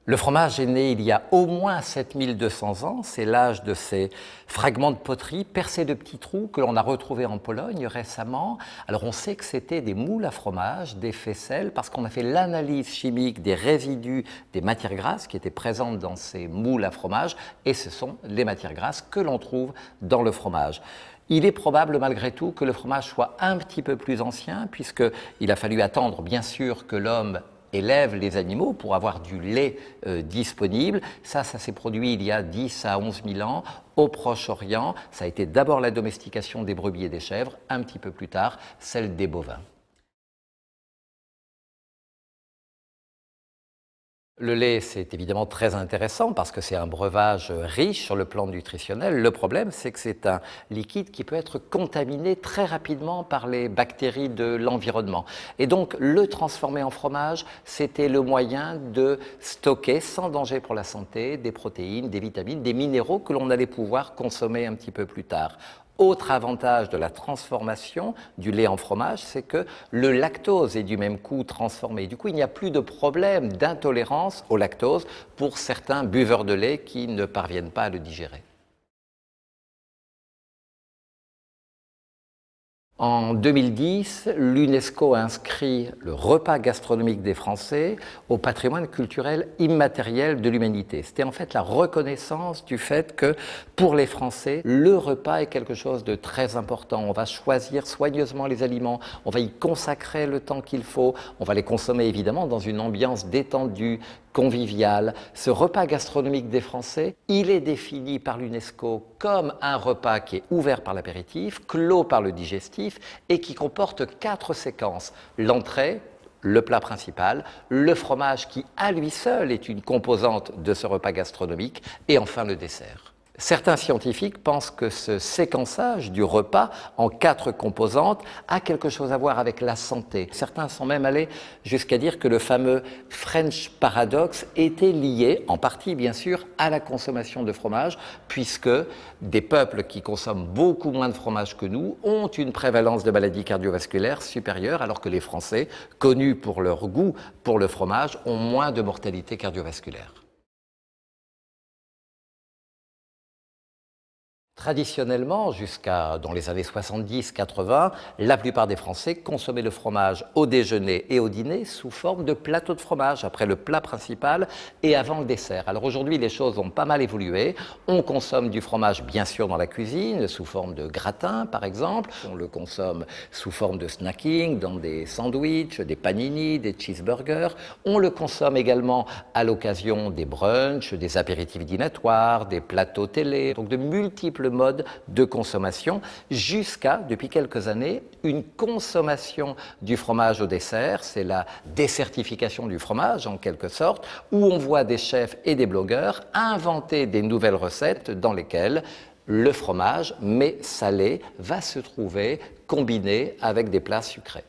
Le fromage est né il y a au moins 7200 ans, c'est l'âge de ces fragments de poterie percés de petits trous que l'on a retrouvés en Pologne récemment. Alors on sait que c'était des moules à fromage, des faisselles, parce qu'on a fait l'analyse chimique des résidus des matières grasses qui étaient présentes dans ces moules à fromage, et ce sont les matières grasses que l'on trouve dans le fromage. Il est probable malgré tout que le fromage soit un petit peu plus ancien, puisqu'il a fallu attendre bien sûr que l'homme élève les animaux pour avoir du lait disponible. Ça s'est produit il y a 10 à 11 000 ans au Proche-Orient. Ça a été d'abord la domestication des brebis et des chèvres, un petit peu plus tard celle des bovins. Le lait, c'est évidemment très intéressant parce que c'est un breuvage riche sur le plan nutritionnel. Le problème, c'est que c'est un liquide qui peut être contaminé très rapidement par les bactéries de l'environnement. Et donc, le transformer en fromage, c'était le moyen de stocker, sans danger pour la santé, des protéines, des vitamines, des minéraux que l'on allait pouvoir consommer un petit peu plus tard. Autre avantage de la transformation du lait en fromage, c'est que le lactose est du même coup transformé. Du coup, il n'y a plus de problème d'intolérance au lactose pour certains buveurs de lait qui ne parviennent pas à le digérer. En 2010, l'UNESCO a inscrit le repas gastronomique des Français au patrimoine culturel immatériel de l'humanité. C'était en fait la reconnaissance du fait que pour les Français, le repas est quelque chose de très important. On va choisir soigneusement les aliments, on va y consacrer le temps qu'il faut, on va les consommer évidemment dans une ambiance détendue, convivial. Ce repas gastronomique des Français, il est défini par l'UNESCO comme un repas qui est ouvert par l'apéritif, clos par le digestif et qui comporte 4 séquences. L'entrée, le plat principal, le fromage qui à lui seul est une composante de ce repas gastronomique et enfin le dessert. Certains scientifiques pensent que ce séquençage du repas en 4 composantes a quelque chose à voir avec la santé. Certains sont même allés jusqu'à dire que le fameux French Paradox était lié, en partie bien sûr, à la consommation de fromage, puisque des peuples qui consomment beaucoup moins de fromage que nous ont une prévalence de maladies cardiovasculaires supérieure, alors que les Français, connus pour leur goût pour le fromage, ont moins de mortalité cardiovasculaire. Traditionnellement, jusqu'à dans les années 70-80, la plupart des Français consommaient le fromage au déjeuner et au dîner sous forme de plateau de fromage, après le plat principal et avant le dessert. Alors aujourd'hui, les choses ont pas mal évolué. On consomme du fromage, bien sûr, dans la cuisine, sous forme de gratin, par exemple. On le consomme sous forme de snacking, dans des sandwichs, des panini, des cheeseburgers. On le consomme également à l'occasion des brunchs, des apéritifs dînatoires, des plateaux télé, donc de multiples mode de consommation jusqu'à, depuis quelques années, une consommation du fromage au dessert. C'est la dessertification du fromage, en quelque sorte, où on voit des chefs et des blogueurs inventer des nouvelles recettes dans lesquelles le fromage, mais salé, va se trouver combiné avec des plats sucrés.